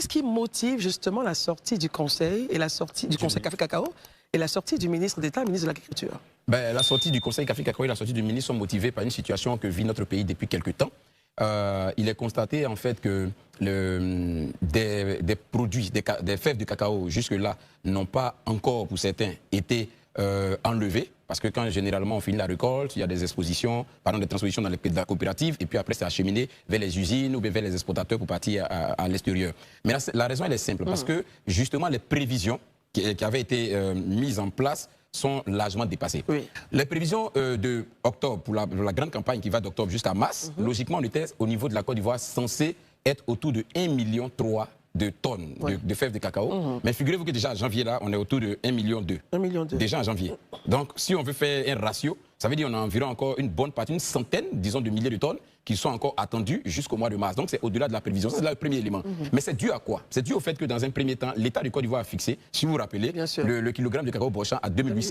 qu'est-ce qui motive justement la sortie du Conseil et la sortie du Conseil Café Cacao et la sortie du ministre d'État, ministre de l'Agriculture? Ben, la sortie du Conseil Café Cacao et la sortie du ministre sont motivées par une situation que vit notre pays depuis quelque temps. Il est constaté en fait que des produits, des fèves de cacao jusque-là n'ont pas encore pour certains été enlevés. Parce que quand généralement on finit la récolte, il y a des expositions, pardon, des transpositions dans la coopérative et puis après c'est acheminé vers les usines ou bien vers les exportateurs pour partir à l'extérieur. Mais la raison elle est simple parce que justement les prévisions qui avaient été mises en place sont largement dépassées. Oui. Les prévisions d'octobre, pour la grande campagne qui va d'octobre jusqu'à mars, logiquement on était au niveau de la Côte d'Ivoire censé être autour de 1,3 million de tonnes de fèves de cacao. Mais figurez-vous que déjà en janvier, là, on est autour de 1,2 million. 1,2 million. Déjà en janvier. Donc, si on veut faire un ratio, ça veut dire qu'on a environ encore une bonne partie, une centaine, disons, de milliers de tonnes qui sont encore attendues jusqu'au mois de mars. Donc, c'est au-delà de la prévision. C'est le premier élément. Mais c'est dû à quoi? C'est dû au fait que dans un premier temps, l'État du Côte d'Ivoire a fixé, si vous vous rappelez, le kilogramme de cacao brochant à 2800